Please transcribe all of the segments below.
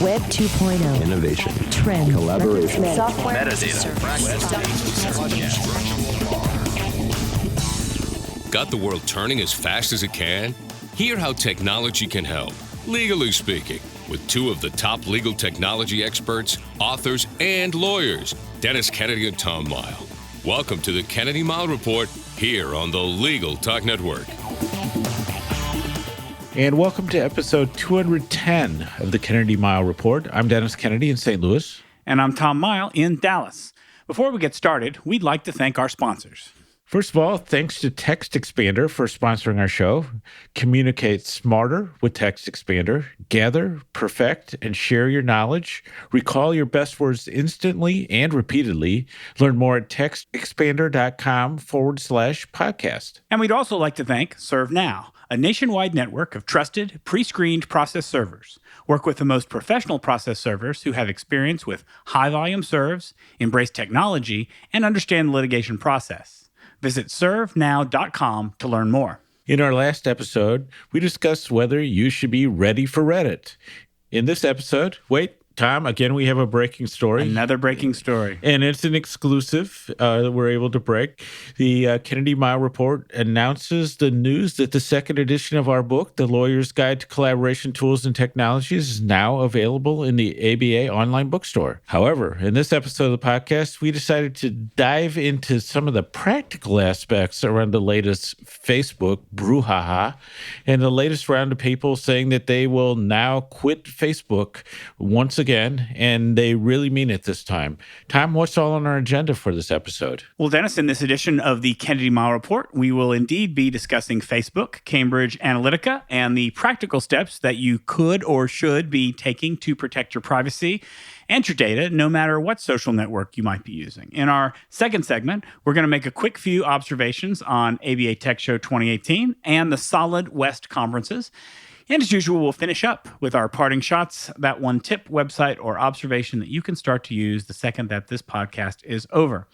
Web 2.0. Innovation. Trend. Collaboration. Software. Metadata. Got the world turning as fast as it can? Hear how technology can help, legally speaking, with two of the top legal technology experts, authors, and lawyers, Dennis Kennedy and Tom Mao. Welcome to the Kennedy-Mao Report here on the Legal Talk Network. And welcome to episode 210 of the Kennedy-Mao Report. I'm Dennis Kennedy in St. Louis. And I'm Tom Mile in Dallas. Before we get started, we'd like to thank our sponsors. First of all, thanks to Text Expander for sponsoring our show. Communicate smarter with Text Expander. Gather, perfect, and share your knowledge. Recall your best words instantly and repeatedly. Learn more at textexpander.com/podcast. And we'd also like to thank ServeNow, a nationwide network of trusted, pre-screened process servers. Work with the most professional process servers who have experience with high-volume serves, embrace technology, and understand the litigation process. Visit servenow.com to learn more. In our last episode, we discussed whether you should be ready for Reddit. In this episode, Tom, again, we have a breaking story. Another breaking story. And it's an exclusive that we're able to break. The Kennedy-Mao Report announces the news that the second edition of our book, The Lawyer's Guide to Collaboration Tools and Technologies, is now available in the ABA online bookstore. However, in this episode of the podcast, we decided to dive into some of the practical aspects around the latest Facebook brouhaha and the latest round of people saying that they will now quit Facebook once again, and they really mean it this time. Tom, what's all on our agenda for this episode? Well, Dennis, in this edition of the Kennedy-Mao Report, we will indeed be discussing Facebook, Cambridge Analytica, and the practical steps that you could or should be taking to protect your privacy and your data, no matter what social network you might be using. In our second segment, we're going to make a quick few observations on ABA Tech Show 2018 and the Solid West conferences. And as usual, we'll finish up with our parting shots, that one tip, website, or observation that you can start to use the second that this podcast is over.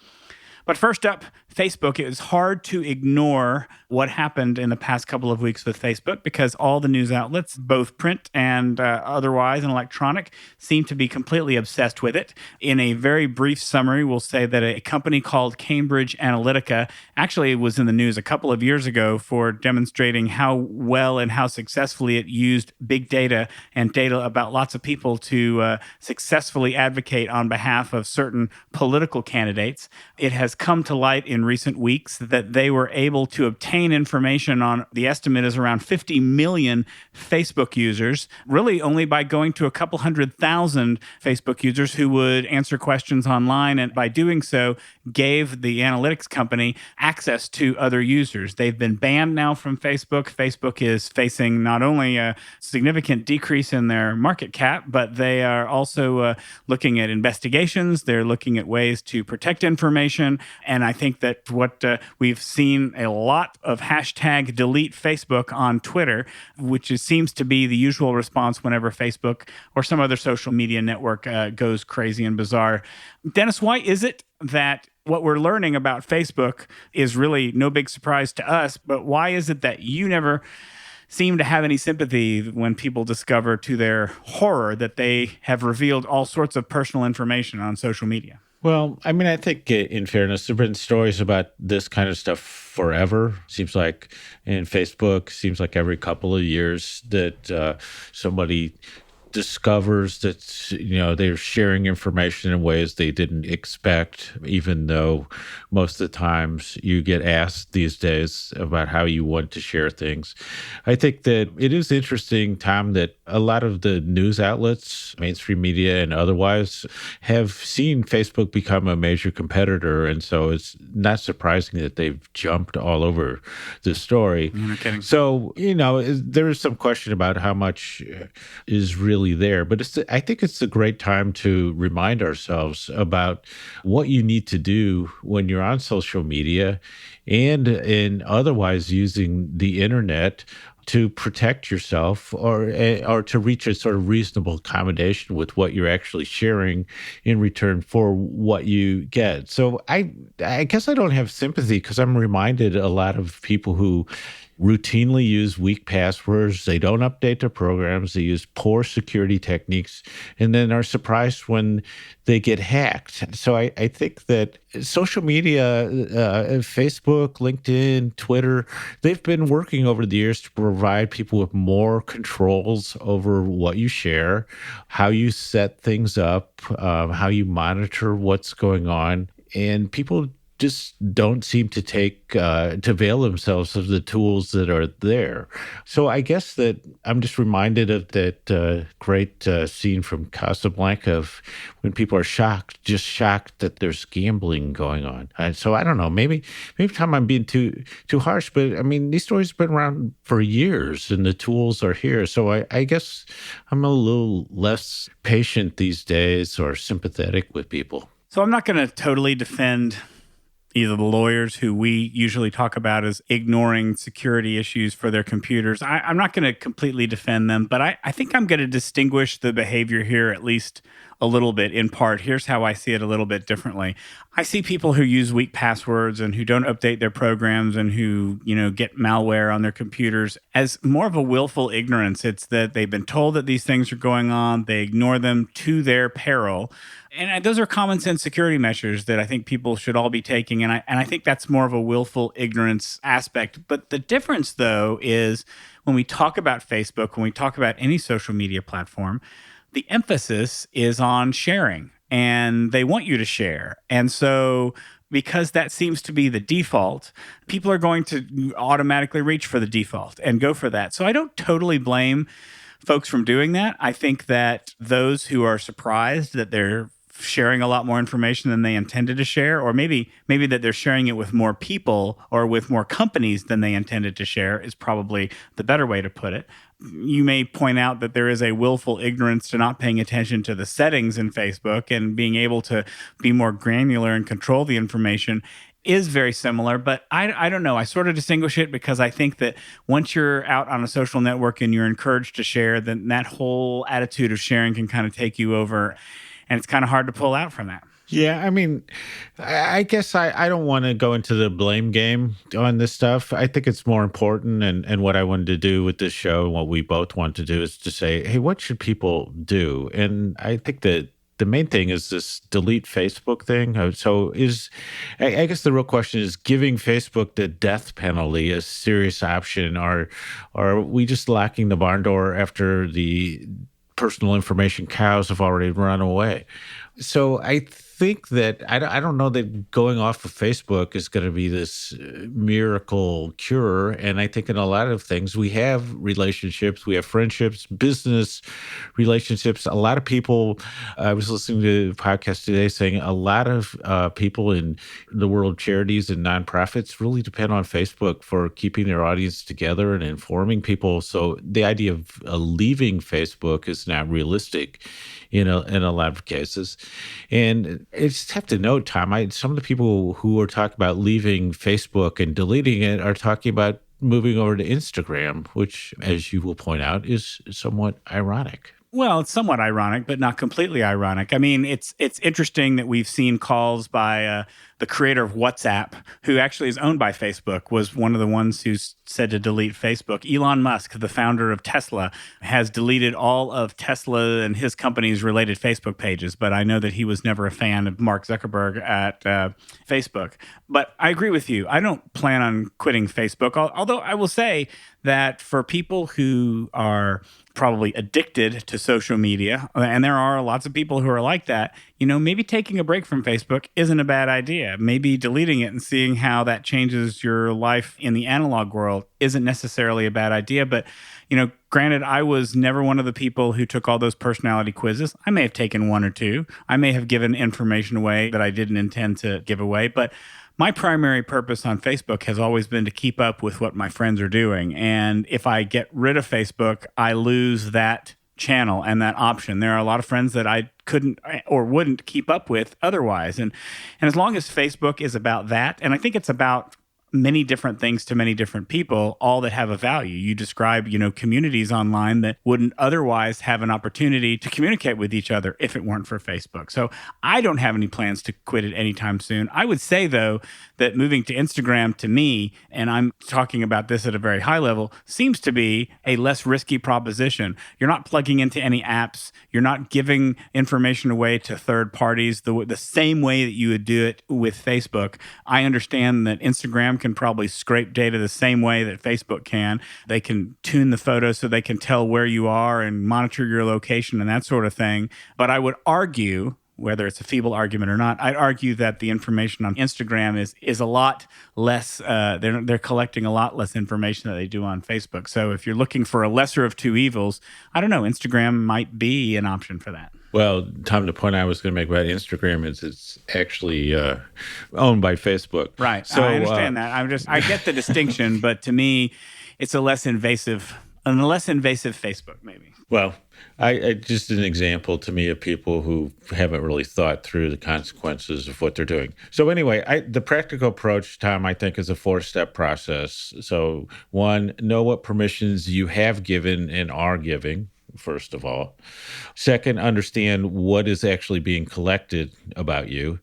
But first up, Facebook. It was hard to ignore what happened in the past couple of weeks with Facebook because all the news outlets, both print and otherwise and electronic, seem to be completely obsessed with it. In a very brief summary, we'll say that a company called Cambridge Analytica actually was in the news a couple of years ago for demonstrating how well and how successfully it used big data and data about lots of people to successfully advocate on behalf of certain political candidates. It has come to light in recent weeks that they were able to obtain information on, the estimate is around 50 million Facebook users, really only by going to a couple 100,000 Facebook users who would answer questions online, and by doing so gave the analytics company access to other users. They've been banned now from Facebook. Facebook is facing not only a significant decrease in their market cap, but they are also looking at investigations. They're looking at ways to protect information. And I think that what we've seen a lot of hashtag delete Facebook on Twitter, which seems to be the usual response whenever Facebook or some other social media network goes crazy and bizarre. Dennis, why is it that what we're learning about Facebook is really no big surprise to us, but why is it that you never seem to have any sympathy when people discover to their horror that they have revealed all sorts of personal information on social media? Well, I mean, I think in fairness, there have been stories about this kind of stuff forever. Seems like in Facebook, seems like every couple of years that somebody discovers that, they're sharing information in ways they didn't expect, even though most of the times you get asked these days about how you want to share things. I think that it is interesting, Tom, that a lot of the news outlets, mainstream media and otherwise, have seen Facebook become a major competitor. And so it's not surprising that they've jumped all over the story. No kidding. So, there is some question about how much is really there, but I think it's a great time to remind ourselves about what you need to do when you're on social media and in otherwise using the internet to protect yourself or to reach a sort of reasonable accommodation with what you're actually sharing in return for what you get. So I guess I don't have sympathy because I'm reminded a lot of people who routinely use weak passwords. They don't update their programs. They use poor security techniques and then are surprised when they get hacked. So I think that social media, Facebook, LinkedIn, Twitter, they've been working over the years to provide people with more controls over what you share, how you set things up, how you monitor what's going on. And people just don't seem to to avail themselves of the tools that are there. So I guess that I'm just reminded of that great scene from Casablanca of when people are just shocked that there's gambling going on. And so I don't know, maybe Tom, I'm being too harsh, but I mean, these stories have been around for years and the tools are here. So I guess I'm a little less patient these days or sympathetic with people. So I'm not going to totally defend either the lawyers who we usually talk about as ignoring security issues for their computers. I'm not going to completely defend them, but I think I'm going to distinguish the behavior here at least a little bit in part. Here's how I see it a little bit differently. I see people who use weak passwords and who don't update their programs and who, get malware on their computers as more of a willful ignorance. It's that they've been told that these things are going on. They ignore them to their peril. And those are common sense security measures that I think people should all be taking. And I think that's more of a willful ignorance aspect. But the difference, though, is when we talk about Facebook, when we talk about any social media platform, the emphasis is on sharing and they want you to share. And so because that seems to be the default, people are going to automatically reach for the default and go for that. So I don't totally blame folks from doing that. I think that those who are surprised that they're sharing a lot more information than they intended to share, or maybe that they're sharing it with more people or with more companies than they intended to share is probably the better way to put it. You may point out that there is a willful ignorance to not paying attention to the settings in Facebook and being able to be more granular and control the information is very similar, but I don't know. I sort of distinguish it because I think that once you're out on a social network and you're encouraged to share, then that whole attitude of sharing can kind of take you over. And it's kind of hard to pull out from that. Yeah, I mean, I guess I don't want to go into the blame game on this stuff. I think it's more important. And what I wanted to do with this show and what we both want to do is to say, hey, what should people do? And I think that the main thing is this delete Facebook thing. So I guess the real question is giving Facebook the death penalty a serious option, or are we just locking the barn door after the personal information cows have already run away? So I think that I don't know that going off of Facebook is going to be this miracle cure. And I think in a lot of things, we have relationships, we have friendships, business relationships. A lot of people, I was listening to a podcast today saying a lot of people in the world of charities and nonprofits really depend on Facebook for keeping their audience together and informing people. So the idea of leaving Facebook is not realistic in a lot of cases. And it's tough to note, Tom. Some of the people who are talking about leaving Facebook and deleting it are talking about moving over to Instagram, which, as you will point out, is somewhat ironic. Well, it's somewhat ironic, but not completely ironic. I mean, it's interesting that we've seen calls by the creator of WhatsApp, who actually is owned by Facebook, was one of the ones who said to delete Facebook. Elon Musk, the founder of Tesla, has deleted all of Tesla and his company's related Facebook pages. But I know that he was never a fan of Mark Zuckerberg at Facebook. But I agree with you. I don't plan on quitting Facebook, although I will say that for people who are probably addicted to social media, and there are lots of people who are like that, maybe taking a break from Facebook isn't a bad idea. Maybe deleting it and seeing how that changes your life in the analog world isn't necessarily a bad idea. But, granted, I was never one of the people who took all those personality quizzes. I may have taken one or two. I may have given information away that I didn't intend to give away. But my primary purpose on Facebook has always been to keep up with what my friends are doing. And if I get rid of Facebook, I lose that channel and that option. There are a lot of friends that I couldn't or wouldn't keep up with otherwise. And as long as Facebook is about that, and I think it's about many different things to many different people, all that have a value. You describe, communities online that wouldn't otherwise have an opportunity to communicate with each other if it weren't for Facebook. So I don't have any plans to quit it anytime soon. I would say, though, that moving to Instagram to me, and I'm talking about this at a very high level, seems to be a less risky proposition. You're not plugging into any apps. You're not giving information away to third parties the same way that you would do it with Facebook. I understand that Instagram can probably scrape data the same way that Facebook can. They can tune the photos so they can tell where you are and monitor your location and that sort of thing. But I would argue, whether it's a feeble argument or not, I'd argue that the information on Instagram is a lot less, they're collecting a lot less information than they do on Facebook. So if you're looking for a lesser of two evils, I don't know, Instagram might be an option for that. Well, Tom, the point I was going to make about Instagram is it's actually owned by Facebook. Right. So, I understand that. I get the distinction, but to me, it's a less invasive Facebook, maybe. Well, I just an example to me of people who haven't really thought through the consequences of what they're doing. So anyway, the practical approach, Tom, I think is a 4-step process. So 1, know what permissions you have given and are giving, first of all. 2nd, understand what is actually being collected about you.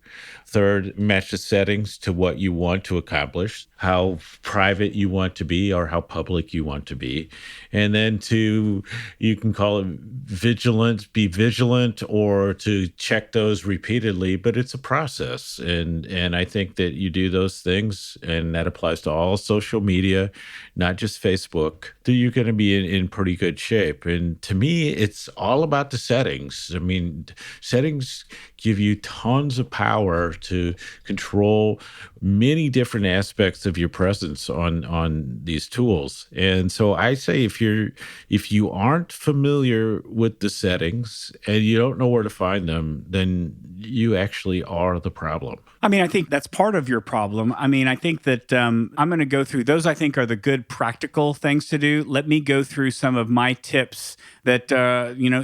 3rd, match the settings to what you want to accomplish, how private you want to be or how public you want to be. And then you can call it be vigilant, or to check those repeatedly, but it's a process. And I think that you do those things, and that applies to all social media, not just Facebook, that you're going to be in pretty good shape. And to me, it's all about the settings. I mean, settings give you tons of power to control many different aspects of your presence on these tools. And so I say if you aren't familiar with the settings and you don't know where to find them, then you actually are the problem. I mean, I think that's part of your problem. I mean, I think that I'm going to go through those. I think are the good practical things to do. Let me go through some of my tips that,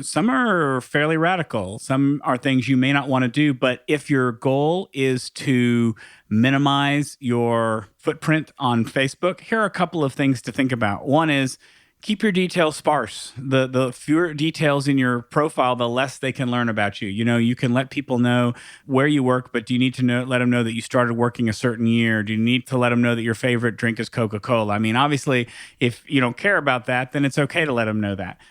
some are fairly radical. Some are things you may not want to do. But if your goal is to minimize your footprint on Facebook, here are a couple of things to think about. One is, keep your details sparse. The fewer details in your profile, the less they can learn about you. You can let people know where you work, but do you need to let them know that you started working a certain year? Do you need to let them know that your favorite drink is Coca-Cola? I mean, obviously, if you don't care about that, then it's okay to let them know that.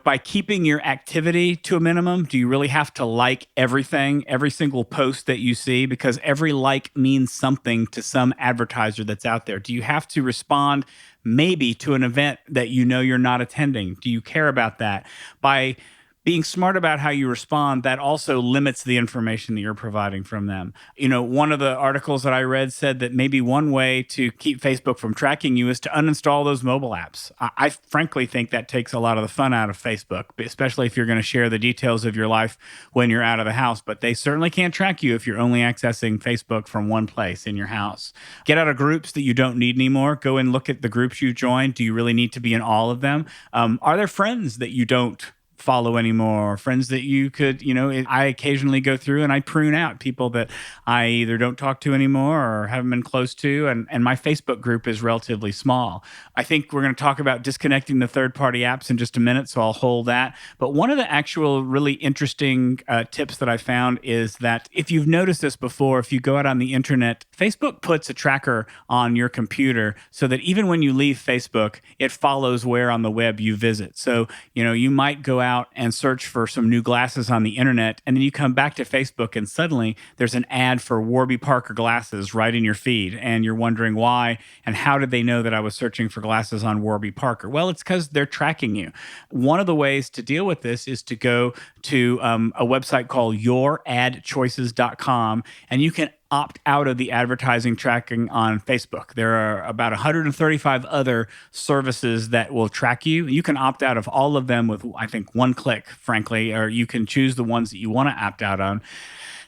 By keeping your activity to a minimum, do you really have to like everything, every single post that you see? Because every like means something to some advertiser that's out there. Do you have to respond maybe to an event that you're not attending? Do you care about that? By being smart about how you respond, that also limits the information that you're providing from them. One of the articles that I read said that maybe one way to keep Facebook from tracking you is to uninstall those mobile apps. I frankly think that takes a lot of the fun out of Facebook, especially if you're going to share the details of your life when you're out of the house. But they certainly can't track you if you're only accessing Facebook from one place in your house. Get out of groups that you don't need anymore. Go and look at the groups you joined. Do you really need to be in all of them? Are there friends that you don't follow anymore, friends that you could, I occasionally go through and I prune out people that I either don't talk to anymore or haven't been close to. And my Facebook group is relatively small. I think we're going to talk about disconnecting the third-party apps in just a minute, so I'll hold that. But one of the actual really interesting tips that I found is that if you've noticed this before, if you go out on the internet, Facebook puts a tracker on your computer so that even when you leave Facebook, it follows where on the web you visit. So, you might go out and search for some new glasses on the internet, and then you come back to Facebook and suddenly there's an ad for Warby Parker glasses right in your feed, and you're wondering why and how did they know that I was searching for glasses on Warby Parker? Well, it's because they're tracking you. One of the ways to deal with this is to go to a website called youradchoices.com, and you can opt out of the advertising tracking on Facebook. There are about 135 other services that will track you. You can opt out of all of them with, I think, one click, frankly, or you can choose the ones that you want to opt out on.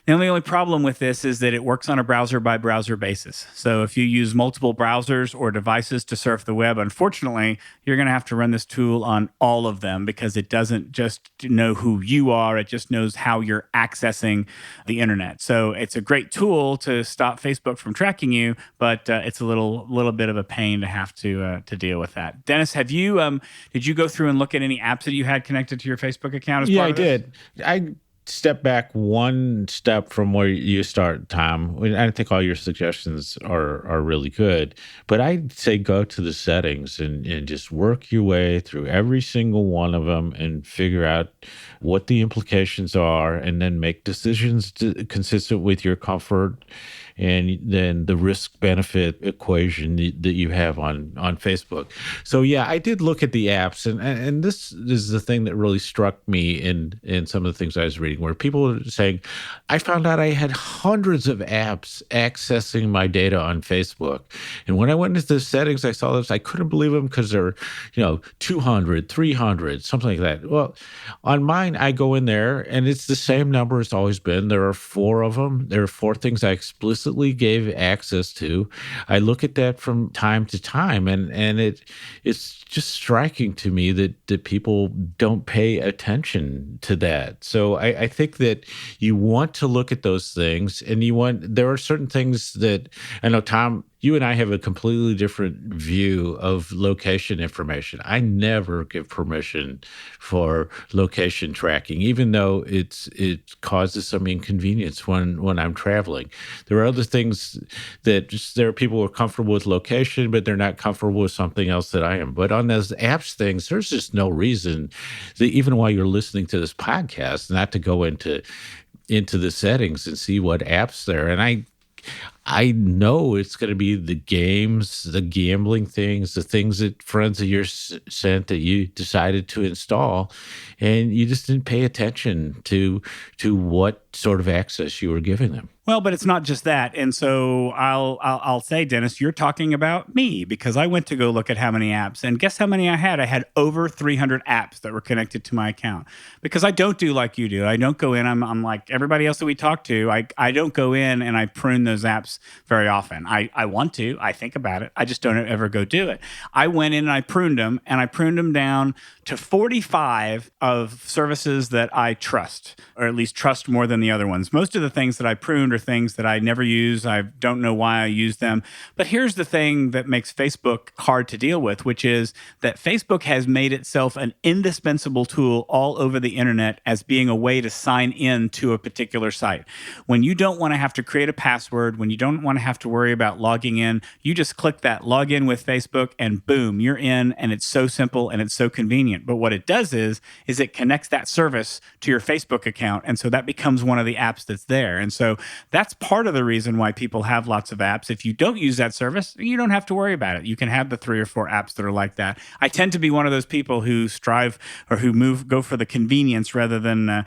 The only problem with this is that it works on a browser by browser basis. So if you use multiple browsers or devices to surf the web, unfortunately, you're going to have to run this tool on all of them because it doesn't just know who you are. It just knows how you're accessing the internet. So it's a great tool to stop Facebook from tracking you, but it's a little bit of a pain to have to deal with that. Dennis, did you go through and look at any apps that you had connected to your Facebook account as part of this? Yeah, I did. I step back one step from where you start, Tom. I think all your suggestions are really good, but I'd say go to the settings and just work your way through every single one of them and figure out what the implications are, and then make decisions consistent with your comfort and then the risk benefit equation that you have on Facebook. So yeah, I did look at the apps, and this is the thing that really struck me in some of the things I was reading, where people were saying, I found out I had hundreds of apps accessing my data on Facebook. And when I went into the settings, I saw this, I couldn't believe them because they're, 200, 300, something like that. Well, on mine, I go in there and it's the same number it's always been. There are 4 of them. There are 4 things I explicitly gave access to. I look at that from time to time, and it's just striking to me that people don't pay attention to that. So I think that you want to look at those things, and there are certain things that I know, Tom, you and I have a completely different view of location information. I never give permission for location tracking, even though it causes some inconvenience when I'm traveling. There are other things that there are people who are comfortable with location, but they're not comfortable with something else that I am. But on those apps things, there's just no reason that even while you're listening to this podcast, not to go into the settings and see what apps there. And I know it's going to be the games, the gambling things, the things that friends of yours sent that you decided to install, and you just didn't pay attention to what sort of access you were giving them. Well, but it's not just that. And so I'll say, Dennis, you're talking about me, because I went to go look at how many apps, and guess how many I had? I had over 300 apps that were connected to my account, because I don't do like you do. I don't go in. I'm like everybody else that we talk to. I don't go in and I prune those apps very often. I want to. I think about it. I just don't ever go do it. I went in and I pruned them, and I pruned them down to 45 of services that I trust, or at least trust more than the other ones. Most of the things that I pruned are things that I never use. I don't know why I use them. But here's the thing that makes Facebook hard to deal with, which is that Facebook has made itself an indispensable tool all over the internet as being a way to sign in to a particular site. When you don't want to have to create a password, when you don't want to have to worry about logging in, you just click that log in with Facebook and boom, you're in, and it's so simple and it's so convenient. But what it does is it connects that service to your Facebook account. And so that becomes one of the apps that's there. And so that's part of the reason why people have lots of apps. If you don't use that service, you don't have to worry about it. You can have the 3 or 4 apps that are like that. I tend to be one of those people who strive or who go for the convenience rather than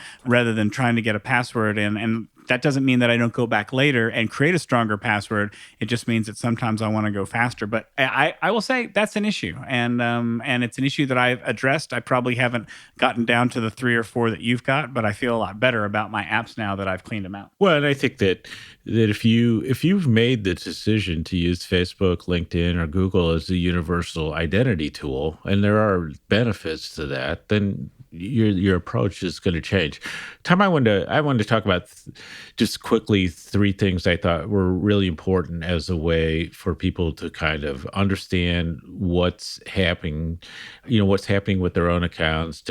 trying to get a password. And that doesn't mean that I don't go back later and create a stronger password. It just means that sometimes I want to go faster. But I will say that's an issue, and it's an issue that I've addressed. I probably haven't gotten down to the 3 or 4 that you've got, but I feel a lot better about my apps now that I've cleaned them out. Well, and I think that if you've made the decision to use Facebook, LinkedIn, or Google as a universal identity tool, and there are benefits to that, then your approach is going to change. Tom, I wanted to talk about just quickly 3 things I thought were really important as a way for people to kind of understand what's happening with their own accounts,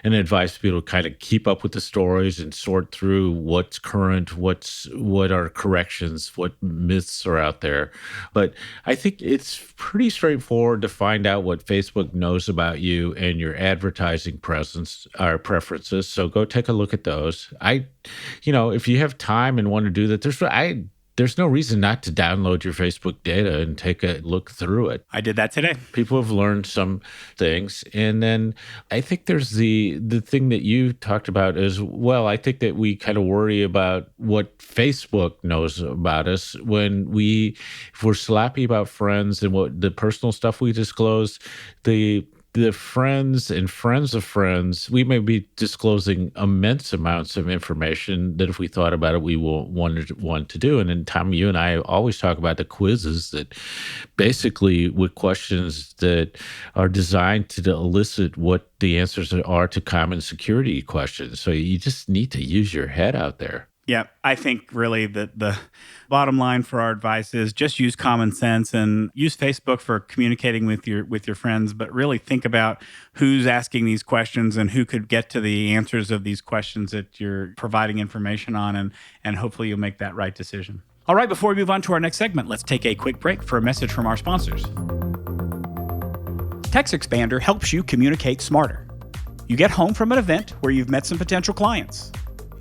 and advise people to kind of keep up with the stories and sort through what's current, what are corrections, what myths are out there. But I think it's pretty straightforward to find out what Facebook knows about you and your advertising presence or preferences. So go take a look at those. If you have time and want to do that, there's no reason not to download your Facebook data and take a look through it. I did that today. People have learned some things. And then I think there's the thing that you talked about as well. I think that we kind of worry about what Facebook knows about us if we're sloppy about friends and what the personal stuff we disclose. The the friends and friends of friends, we may be disclosing immense amounts of information that if we thought about it, we will want to do. And then, Tom, you and I always talk about the quizzes that basically with questions that are designed to elicit what the answers are to common security questions. So you just need to use your head out there. Yeah, I think really the bottom line for our advice is just use common sense and use Facebook for communicating with your friends, but really think about who's asking these questions and who could get to the answers of these questions that you're providing information on, and hopefully you'll make that right decision. All right, before we move on to our next segment, let's take a quick break for a message from our sponsors. TextExpander helps you communicate smarter. You get home from an event where you've met some potential clients.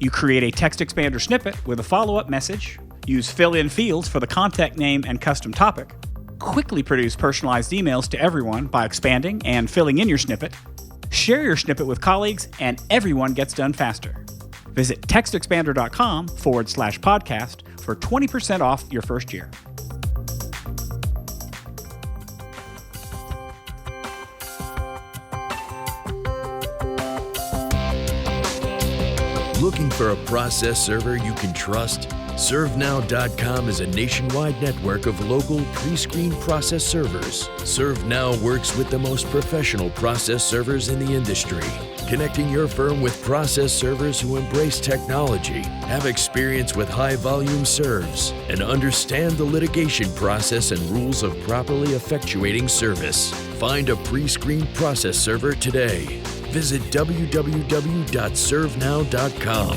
You create a TextExpander snippet with a follow-up message, use fill-in fields for the contact name and custom topic, quickly produce personalized emails to everyone by expanding and filling in your snippet, share your snippet with colleagues, and everyone gets done faster. Visit textexpander.com/podcast for 20% off your first year. Looking for a process server you can trust? ServeNow.com is a nationwide network of local pre-screened process servers. ServeNow works with the most professional process servers in the industry, connecting your firm with process servers who embrace technology, have experience with high-volume serves, and understand the litigation process and rules of properly effectuating service. Find a pre-screened process server today. Visit www.servenow.com.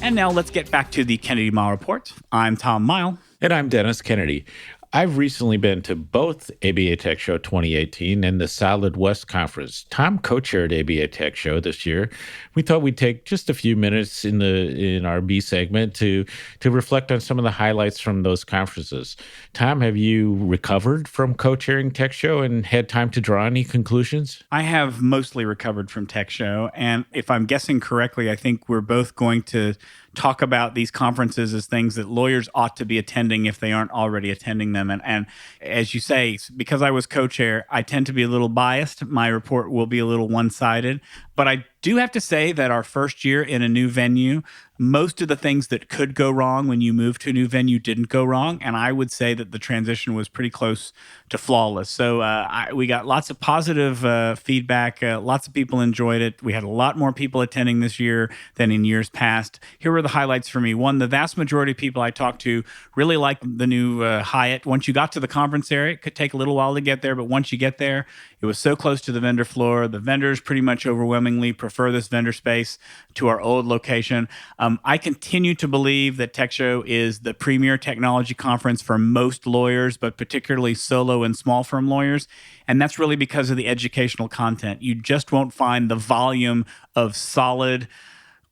And now let's get back to the Kennedy Mao Report. I'm Tom Mile. And I'm Dennis Kennedy. I've recently been to both ABA Tech Show 2018 and the Solid West Conference. Tom co-chaired ABA Tech Show this year. We thought we'd take just a few minutes in our B segment to reflect on some of the highlights from those conferences. Tom, have you recovered from co-chairing Tech Show and had time to draw any conclusions? I have mostly recovered from Tech Show, and if I'm guessing correctly, I think we're both going to talk about these conferences as things that lawyers ought to be attending if they aren't already attending them. And as you say, because I was co-chair, I tend to be a little biased. My report will be a little one-sided. But I do have to say that our first year in a new venue, most of the things that could go wrong when you move to a new venue didn't go wrong. And I would say that the transition was pretty close to flawless. So we got lots of positive feedback. Lots of people enjoyed it. We had a lot more people attending this year than in years past. Here were the highlights for me. One, the vast majority of people I talked to really liked the new Hyatt. Once you got to the conference area, it could take a little while to get there, but once you get there, it was so close to the vendor floor. The vendors pretty much overwhelmingly prefer this vendor space to our old location. I continue to believe that Tech Show is the premier technology conference for most lawyers, but particularly solo and small firm lawyers. And that's really because of the educational content. You just won't find the volume of solid,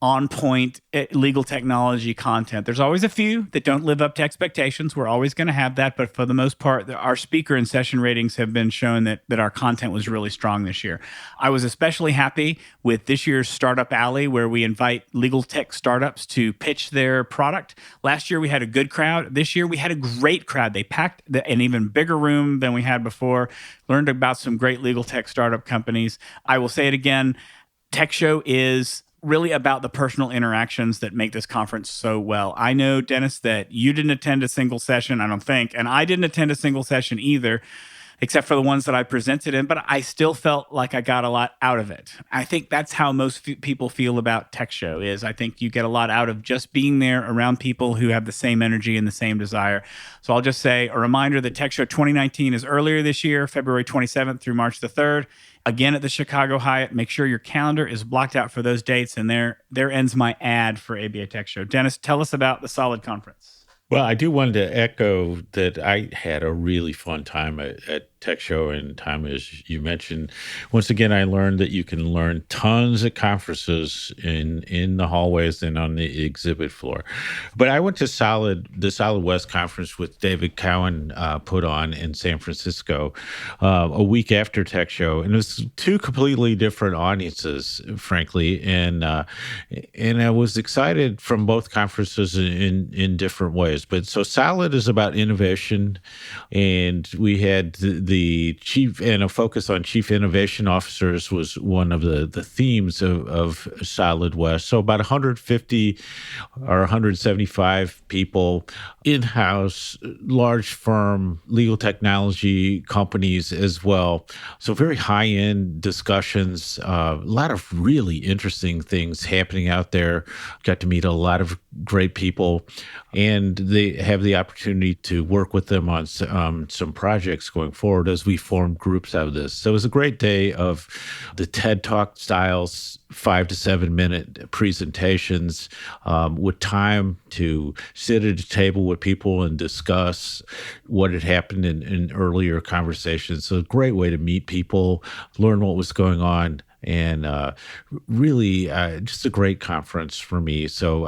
on-point legal technology content. There's always a few that don't live up to expectations. We're always going to have that. But for the most part, our speaker and session ratings have been shown that our content was really strong this year. I was especially happy with this year's Startup Alley, where we invite legal tech startups to pitch their product. Last year, we had a good crowd. This year, we had a great crowd. They packed an even bigger room than we had before, learned about some great legal tech startup companies. I will say it again, Tech Show is really about the personal interactions that make this conference so well. I know, Dennis, that you didn't attend a single session, I don't think, and I didn't attend a single session either, except for the ones that I presented in, but I still felt like I got a lot out of it. I think that's how most people feel about Tech Show is. I think you get a lot out of just being there around people who have the same energy and the same desire. So I'll just say a reminder that Tech Show 2019 is earlier this year, February 27th through March the 3rd. Again, at the Chicago Hyatt. Make sure your calendar is blocked out for those dates. And there ends my ad for ABA Tech Show. Dennis, tell us about the Solid Conference. Well, I do want to echo that I had a really fun time at Tech Show and Tom, as you mentioned. Once again, I learned that you can learn tons at conferences in the hallways and on the exhibit floor. But I went to the Solid West conference with David Cowan put on in San Francisco a week after Tech Show, and it was two completely different audiences, frankly, and I was excited from both conferences in different ways. But so Solid is about innovation, and we had the chief, and a focus on chief innovation officers was one of the themes of Solid West. So about 150 or 175 people, in-house, large firm, legal technology companies as well. So very high-end discussions, a lot of really interesting things happening out there. Got to meet a lot of great people, and they have the opportunity to work with them on some projects going forward as we form groups out of this. So it was a great day of the TED Talk styles, 5 to 7 minute presentations with time to sit at a table with people and discuss what had happened in earlier conversations. So a great way to meet people, learn what was going on, and really just a great conference for me. So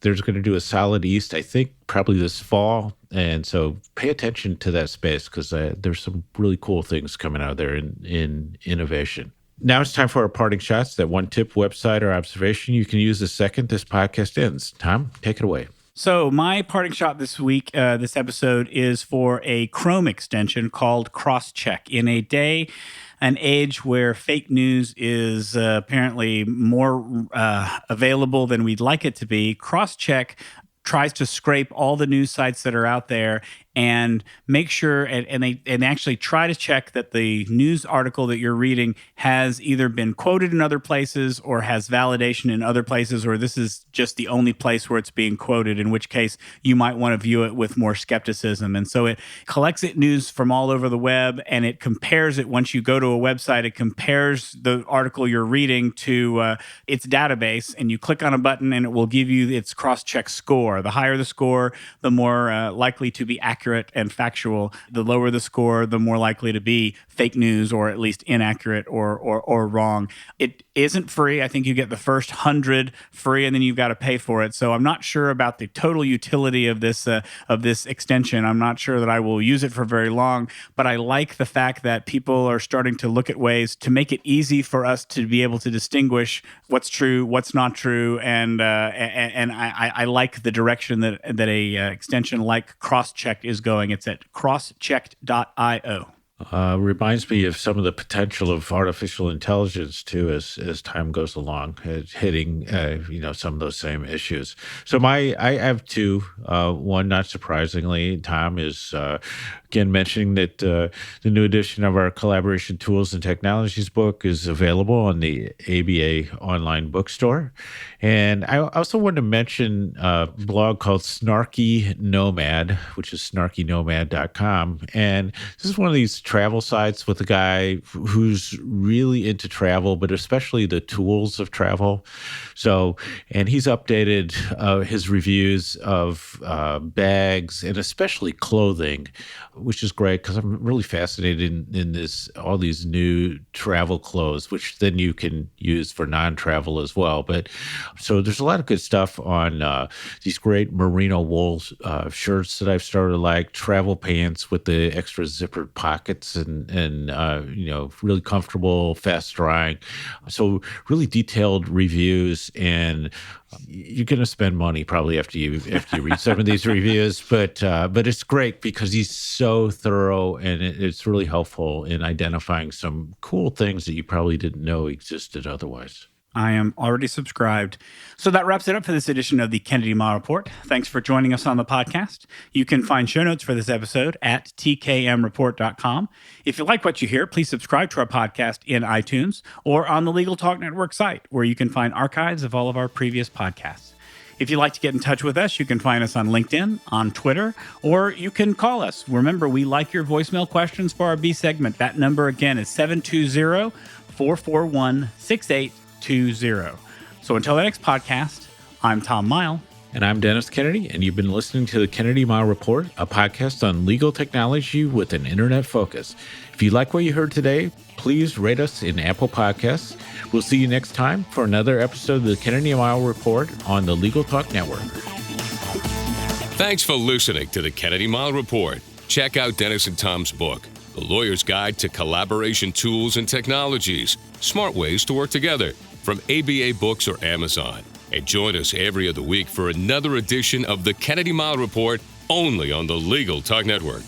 there's going to do a Solid East, I think, probably this fall. And so pay attention to that space, because there's some really cool things coming out of there in innovation. Now it's time for our parting shots. That one tip, website, or observation you can use the second this podcast ends. Tom, take it away. So my parting shot this week, this episode, is for a Chrome extension called CrossCheck. In an age where fake news is apparently more available than we'd like it to be, CrossCheck tries to scrape all the news sites that are out there and make sure, and they actually try to check that the news article that you're reading has either been quoted in other places or has validation in other places, or this is just the only place where it's being quoted, in which case you might want to view it with more skepticism. And so it collects news from all over the web, and it compares it. Once you go to a website, it compares the article you're reading to its database, and you click on a button and it will give you its cross-check score. The higher the score, the more likely to be accurate and factual. The lower the score, the more likely to be fake news, or at least inaccurate or wrong. It isn't free. I think you get the first 100 free, and then you've got to pay for it. So I'm not sure about the total utility of this extension. I'm not sure that I will use it for very long, but I like the fact that people are starting to look at ways to make it easy for us to be able to distinguish what's true, what's not true, and I like the direction that a extension like CrossCheck is going. It's at crosscheck.io. Reminds me of some of the potential of artificial intelligence too, as time goes along, hitting some of those same issues. So I have two. One, not surprisingly, Tom, is again mentioning that the new edition of our Collaboration Tools and Technologies book is available on the ABA online bookstore. And I also wanted to mention a blog called Snarky Nomad, which is snarkynomad.com. And this is one of these travel sites with a guy who's really into travel, but especially the tools of travel. So, and he's updated his reviews of bags and especially clothing, which is great because I'm really fascinated in all these new travel clothes, which then you can use for non-travel as well. But so there's a lot of good stuff on these great merino wool shirts that I've started to like, travel pants with the extra zippered pockets and really comfortable, fast drying. So really detailed reviews, and you're going to spend money probably after you read some of these reviews, but it's great because he's so thorough, and it's really helpful in identifying some cool things that you probably didn't know existed otherwise. I am already subscribed. So that wraps it up for this edition of the Kennedy Mao Report. Thanks for joining us on the podcast. You can find show notes for this episode at tkmreport.com. If you like what you hear, please subscribe to our podcast in iTunes or on the Legal Talk Network site, where you can find archives of all of our previous podcasts. If you'd like to get in touch with us, you can find us on LinkedIn, on Twitter, or you can call us. Remember, we like your voicemail questions for our B segment. That number again is 720-441-6820. So until the next podcast, I'm Tom Mile. And I'm Dennis Kennedy, and you've been listening to the Kennedy Mao Report, a podcast on legal technology with an internet focus. If you like what you heard today, please rate us in Apple Podcasts. We'll see you next time for another episode of the Kennedy Mao Report on the Legal Talk Network. Thanks for listening to the Kennedy Mao Report. Check out Dennis and Tom's book, The Lawyer's Guide to Collaboration Tools and Technologies, Smart Ways to Work Together, from ABA Books or Amazon. And join us every other week for another edition of the Kennedy Mao Report, only on the Legal Talk Network.